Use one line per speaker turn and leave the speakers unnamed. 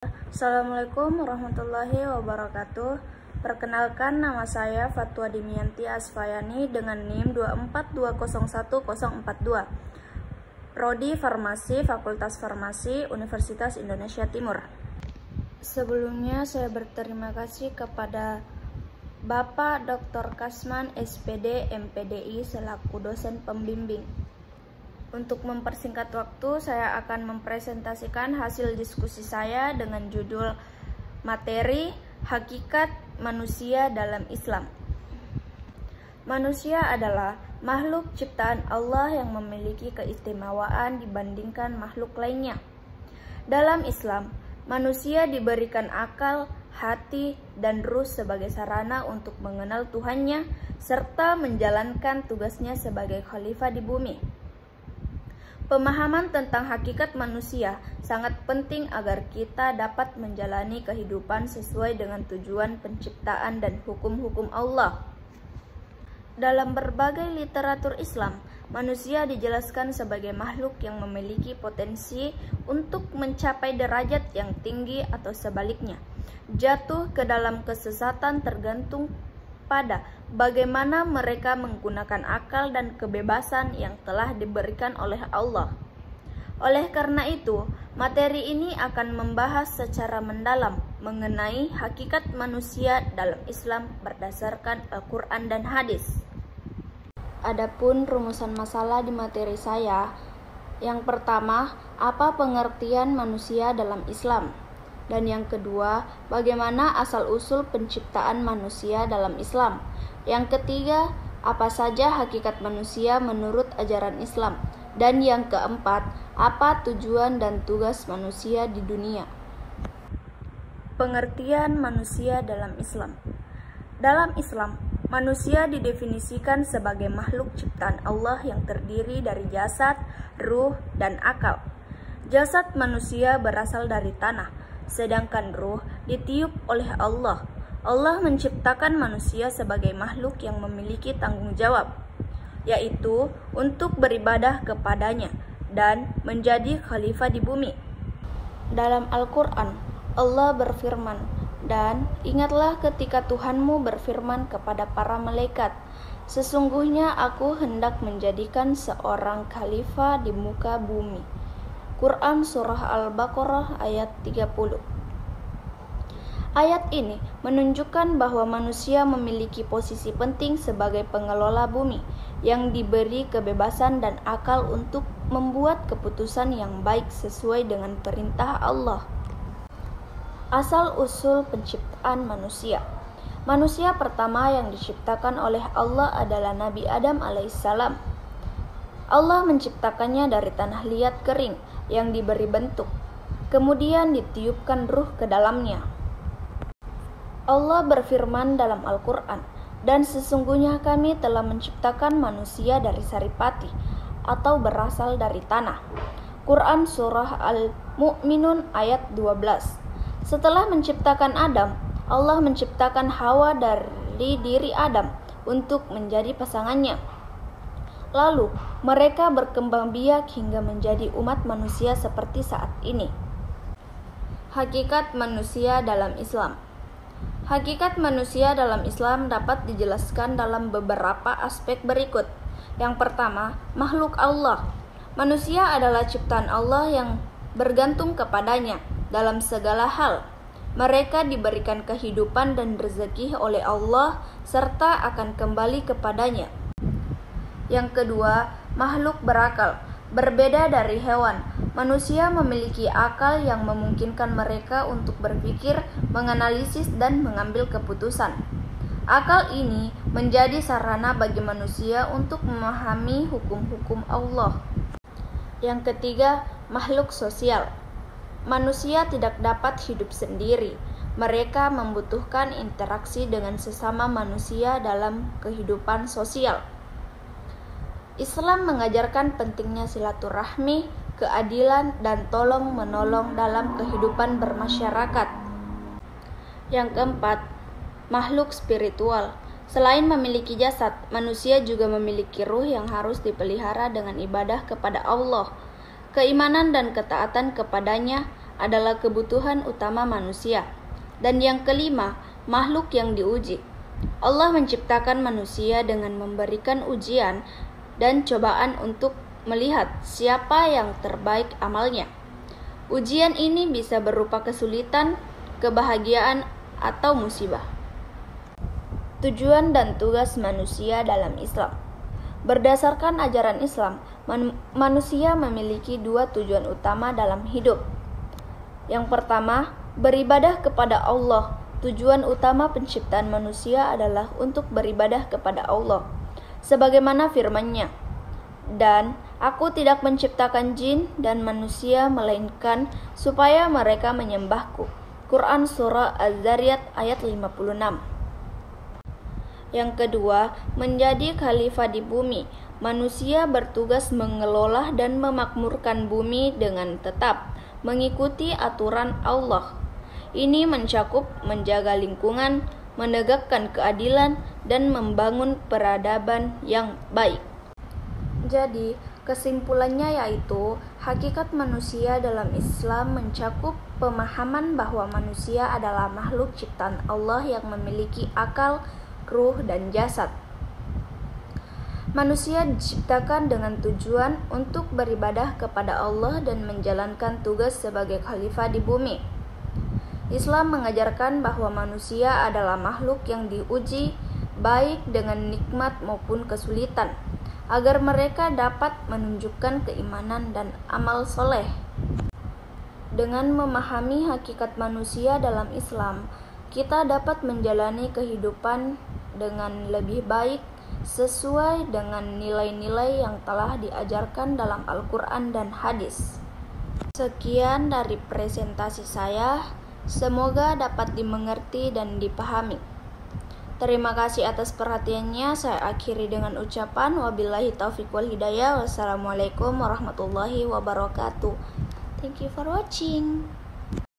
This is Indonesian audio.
Assalamualaikum warahmatullahi wabarakatuh. Perkenalkan, nama saya Fatwa Dimianti Asfayani dengan NIM 242010042. Prodi Farmasi, Fakultas Farmasi, Universitas Indonesia Timur. Sebelumnya saya berterima kasih kepada Bapak Dr. Kasman SPD MPDI selaku dosen pembimbing. Untuk mempersingkat waktu, saya akan mempresentasikan hasil diskusi saya dengan judul materi Hakikat Manusia dalam Islam. Manusia adalah makhluk ciptaan Allah yang memiliki keistimewaan dibandingkan makhluk lainnya. Dalam Islam, manusia diberikan akal, hati, dan ruh sebagai sarana untuk mengenal Tuhannya serta menjalankan tugasnya sebagai khalifah di bumi. Pemahaman tentang hakikat manusia sangat penting agar kita dapat menjalani kehidupan sesuai dengan tujuan penciptaan dan hukum-hukum Allah. Dalam berbagai literatur Islam, manusia dijelaskan sebagai makhluk yang memiliki potensi untuk mencapai derajat yang tinggi atau sebaliknya. Jatuh ke dalam kesesatan tergantung pada bagaimana mereka menggunakan akal dan kebebasan yang telah diberikan oleh Allah. Oleh karena itu, materi ini akan membahas secara mendalam mengenai hakikat manusia dalam Islam berdasarkan Al-Quran dan hadis. Adapun rumusan masalah di materi saya, yang pertama, apa pengertian manusia dalam Islam? Dan yang kedua, bagaimana asal-usul penciptaan manusia dalam Islam? Yang ketiga, apa saja hakikat manusia menurut ajaran Islam? Dan yang keempat, apa tujuan dan tugas manusia di dunia? Pengertian manusia dalam Islam. Dalam Islam, manusia didefinisikan sebagai makhluk ciptaan Allah yang terdiri dari jasad, ruh, dan akal. Jasad manusia berasal dari tanah, sedangkan ruh ditiup oleh Allah. Allah menciptakan manusia sebagai makhluk yang memiliki tanggung jawab, yaitu untuk beribadah kepadanya dan menjadi khalifah di bumi. Dalam Al-Quran, Allah berfirman, "Dan ingatlah ketika Tuhanmu berfirman kepada para malaikat, sesungguhnya aku hendak menjadikan seorang khalifah di muka bumi." Quran Surah Al-Baqarah ayat 30. Ayat ini menunjukkan bahwa manusia memiliki posisi penting sebagai pengelola bumi yang diberi kebebasan dan akal untuk membuat keputusan yang baik sesuai dengan perintah Allah. Asal-usul penciptaan manusia. Manusia pertama yang diciptakan oleh Allah adalah Nabi Adam alaihissalam. Allah menciptakannya dari tanah liat kering yang diberi bentuk, kemudian ditiupkan ruh ke dalamnya. Allah berfirman dalam Al-Quran, "Dan sesungguhnya kami telah menciptakan manusia dari saripati atau berasal dari tanah." Quran Surah Al-Mu'minun ayat 12. Setelah menciptakan Adam, Allah menciptakan Hawa dari diri Adam untuk menjadi pasangannya. Lalu, mereka berkembang biak hingga menjadi umat manusia seperti saat ini. Hakikat manusia dalam Islam. Hakikat manusia dalam Islam dapat dijelaskan dalam beberapa aspek berikut. Yang pertama, makhluk Allah. Manusia adalah ciptaan Allah yang bergantung kepadanya dalam segala hal. Mereka diberikan kehidupan dan rezeki oleh Allah serta akan kembali kepadanya. Yang kedua, makhluk berakal. Berbeda dari hewan, manusia memiliki akal yang memungkinkan mereka untuk berpikir, menganalisis, dan mengambil keputusan. Akal ini menjadi sarana bagi manusia untuk memahami hukum-hukum Allah. Yang ketiga, makhluk sosial. Manusia tidak dapat hidup sendiri. Mereka membutuhkan interaksi dengan sesama manusia dalam kehidupan sosial. Islam mengajarkan pentingnya silaturahmi, keadilan, dan tolong-menolong dalam kehidupan bermasyarakat. Yang keempat, makhluk spiritual. Selain memiliki jasad, manusia juga memiliki ruh yang harus dipelihara dengan ibadah kepada Allah. Keimanan dan ketaatan kepadanya adalah kebutuhan utama manusia. Dan yang kelima, makhluk yang diuji. Allah menciptakan manusia dengan memberikan ujian dan cobaan untuk melihat siapa yang terbaik amalnya. Ujian ini bisa berupa kesulitan, kebahagiaan, atau musibah. Tujuan dan tugas manusia dalam Islam. Berdasarkan ajaran Islam, manusia memiliki dua tujuan utama dalam hidup. Yang pertama, beribadah kepada Allah. Tujuan utama penciptaan manusia adalah untuk beribadah kepada Allah, sebagaimana firman-Nya. Dan aku tidak menciptakan jin dan manusia melainkan supaya mereka menyembahku. Quran Surah Az-Zariyat ayat 56. Yang kedua, menjadi khalifah di bumi. Manusia bertugas mengelola dan memakmurkan bumi dengan tetap mengikuti aturan Allah. Ini mencakup menjaga lingkungan, menegakkan keadilan, dan membangun peradaban yang baik. Jadi, kesimpulannya yaitu hakikat manusia dalam Islam mencakup pemahaman bahwa manusia adalah makhluk ciptaan Allah yang memiliki akal, ruh, dan jasad. Manusia diciptakan dengan tujuan untuk beribadah kepada Allah dan menjalankan tugas sebagai khalifah di bumi. Islam mengajarkan bahwa manusia adalah makhluk yang diuji baik dengan nikmat maupun kesulitan, agar mereka dapat menunjukkan keimanan dan amal soleh. Dengan memahami hakikat manusia dalam Islam, kita dapat menjalani kehidupan dengan lebih baik sesuai dengan nilai-nilai yang telah diajarkan dalam Al-Quran dan hadis. Sekian dari presentasi saya. Semoga dapat dimengerti dan dipahami. Terima kasih atas perhatiannya. Saya akhiri dengan ucapan wabillahi taufiq wal hidayah. Wassalamualaikum warahmatullahi wabarakatuh. Thank you for watching.